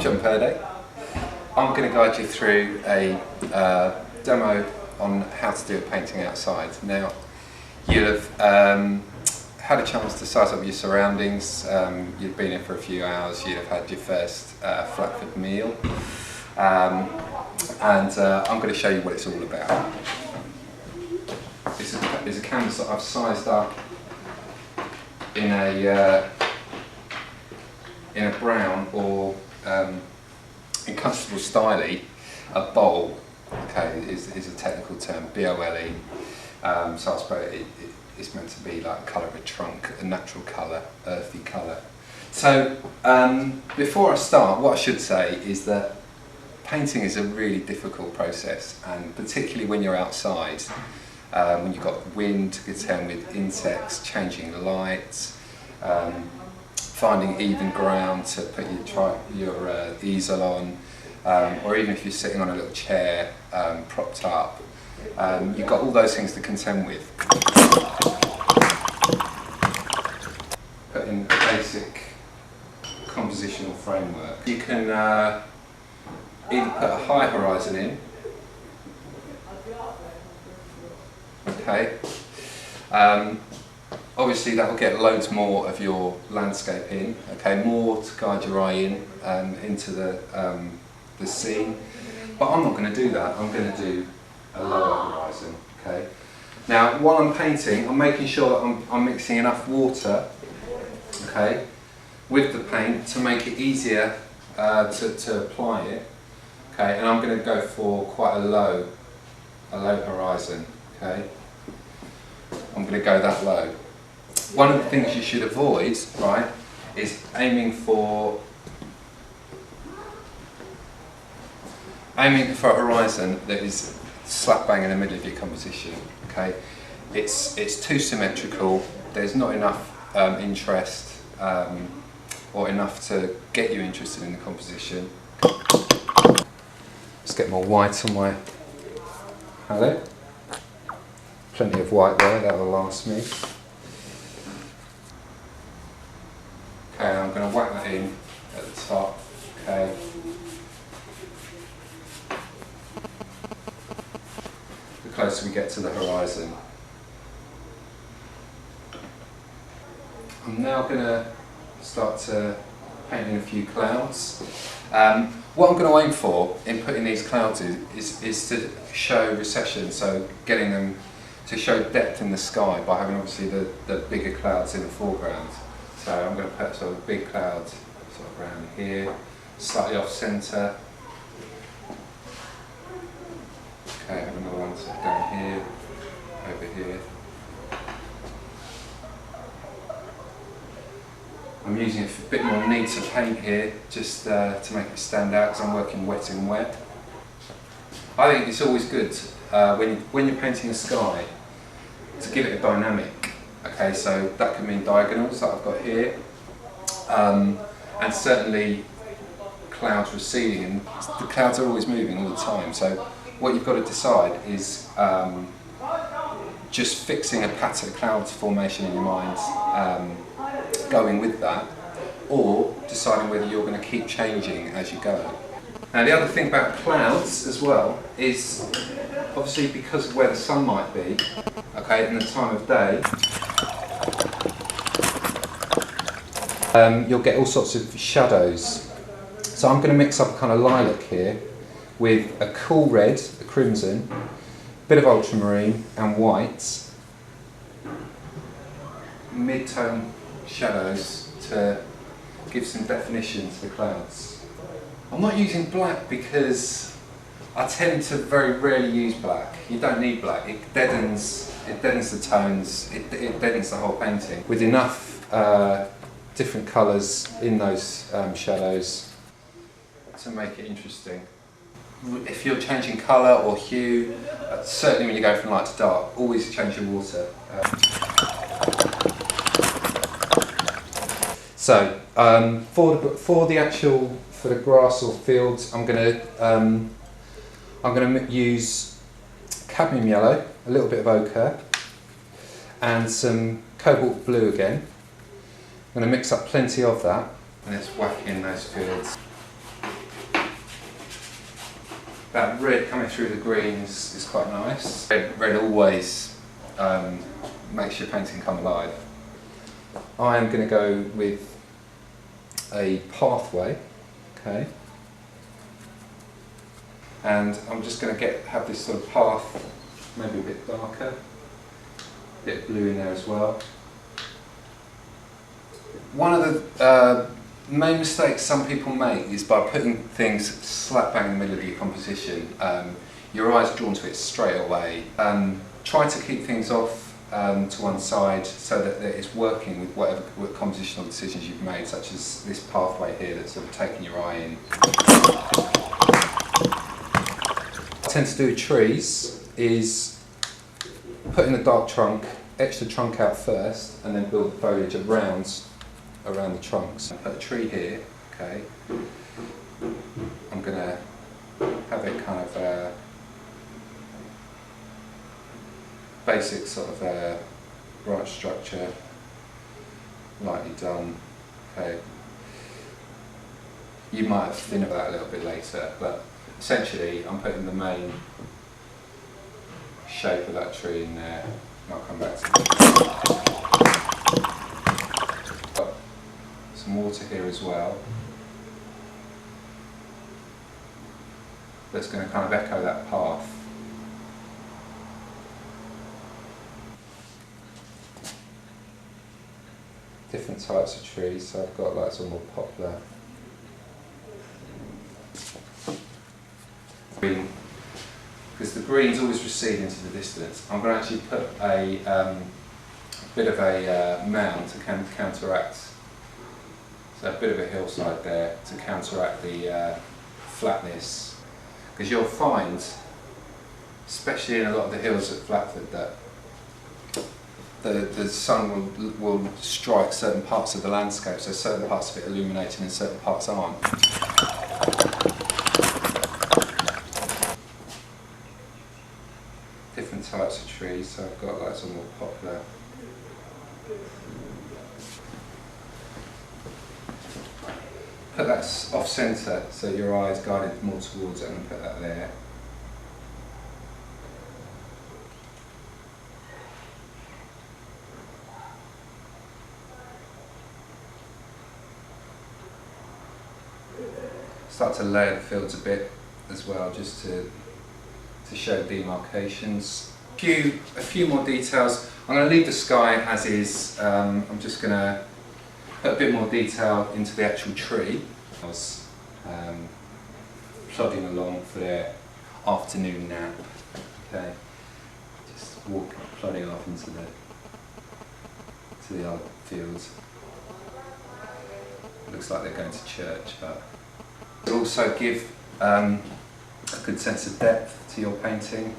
I'm Purday. I'm going to guide you through a demo on how to do a painting outside. Now, you'll have had a chance to size up your surroundings. You've been here for a few hours, you'd have had your first flat-foot meal, and I'm going to show you what it's all about. This is a canvas that I've sized up in a brown, or in Constable Styly, a bowl. Okay, is a technical term, B-O-L-E. So I suppose it's meant to be like the colour of a trunk, a natural colour, earthy colour. So before I start, what I should say is that painting is a really difficult process, and particularly when you're outside, when you've got wind to contend with, insects, changing the lights, finding even ground to put your easel on, or even if you're sitting on a little chair propped up, you've got all those things to contend with. Put in a basic compositional framework. You can either put a high horizon in, okay. Obviously that will get loads more of your landscape in, okay, more to guide your eye in into the scene. But I'm not going to do that. I'm going to do a lower horizon, okay. Now, while I'm painting, I'm making sure that I'm mixing enough water, okay, with the paint to make it easier to apply it, okay. And I'm going to go for quite a low horizon, okay. I'm going to go that low. One of the things you should avoid, right, is aiming for a horizon that is slap bang in the middle of your composition. Okay, it's too symmetrical. There's not enough interest or enough to get you interested in the composition. Let's get more white on my palette. Plenty of white there, that will last me. Okay, I'm going to whack that in at the top. Okay. The closer we get to the horizon. I'm now going to start to paint in a few clouds. What I'm going to aim for in putting these clouds is to show recession, so getting them to show depth in the sky by having obviously the bigger clouds in the foreground. So I'm going to put sort of a big cloud sort of around here, slightly off centre. Okay, I have another one sort of down here, over here. I'm using a bit more neater paint here, just to make it stand out, because I'm working wet and wet. I think it's always good when you're painting a sky to give it a dynamic. Okay, so that can mean diagonals that I've got here, and certainly clouds receding, and the clouds are always moving all the time. So what you've got to decide is just fixing a pattern of cloud formation in your mind, going with that, or deciding whether you're going to keep changing as you go. Now, the other thing about clouds as well is, obviously because of where the sun might be, okay, and the time of day, you'll get all sorts of shadows. So I'm going to mix up a kind of lilac here with a cool red, a crimson, a bit of ultramarine and white, mid-tone shadows to give some definition to the clouds. I'm not using black because I tend to very rarely use black. You don't need black. It deadens the tones. It deadens the whole painting. With enough different colours in those shadows to make it interesting. If you're changing colour or hue, certainly when you go from light to dark, always change your water. So for the grass or fields, I'm going to use cadmium yellow, a little bit of ochre, and some cobalt blue again. I'm going to mix up plenty of that, and let's whack in those fields. That red coming through the greens is quite nice. Red always makes your painting come alive. I am going to go with a pathway, okay, and I'm just going to have this sort of path, maybe a bit darker, a bit of blue in there as well. One of the main mistakes some people make is by putting things slap bang in the middle of your composition. Your eye's drawn to it straight away. Try to keep things off to one side so that it's working with what compositional decisions you've made, such as this pathway here that's sort of taking your eye in. What I tend to do with trees is put in the dark trunk, etch the trunk out first, and then build the foliage around the trunks. I put a tree here, okay. I'm going to have it kind of basic sort of branch structure, lightly done, okay. You might have thin of that a little bit later, but essentially I'm putting the main shape of that tree in there, and I'll come back to it. Got some water here as well. That's going to kind of echo that path. Different types of trees, so I've got like some more poplar. Green, because the greens always recede into the distance. I'm going to actually put a bit of a mound to counteract, so a bit of a hillside there to counteract the flatness. Because you'll find, especially in a lot of the hills at Flatford, that the sun will strike certain parts of the landscape, so certain parts of it illuminating and certain parts aren't. Different types of trees, so I've got like some more poplar. Put that off centre, so your eye is guided more towards it, and put that there. Start to layer the fields a bit as well, just to show demarcations. A few more details. I'm going to leave the sky as is. I'm just going to put a bit more detail into the actual tree. I was plodding along for their afternoon nap. Okay, just plodding off into the other fields. It looks like they're going to church, but also give a good sense of depth to your painting.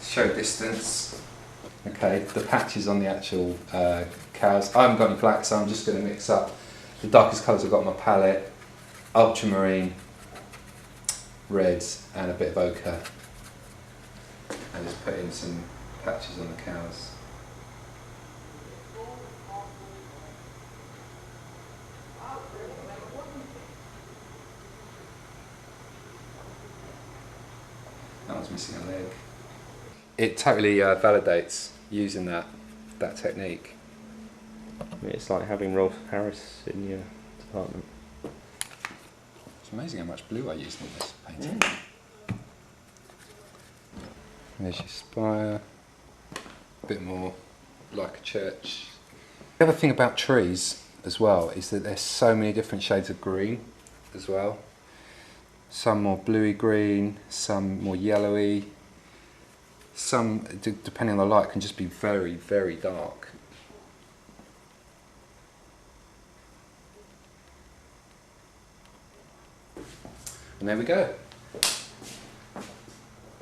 Show distance. Okay, the patches on the actual cows. I haven't got any black, so I'm just going to mix up the darkest colours I've got on my palette: ultramarine, reds, and a bit of ochre. And just put in some patches on the cows. That one's missing a leg. It totally validates using that technique. It's like having Rolf Harris in your department. It's amazing how much blue I used in this painting. Yeah. There's your spire, a bit more like a church. The other thing about trees as well is that there's so many different shades of green as well. Some more bluey green, some more yellowy, some, depending on the light, can just be very, very dark. And there we go,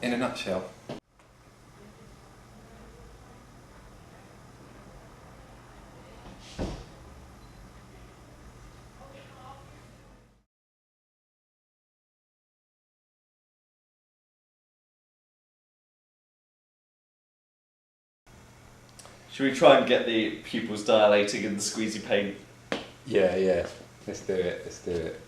in a nutshell. Should we try and get the pupils dilating and the squeezy paint? Yeah, let's do it.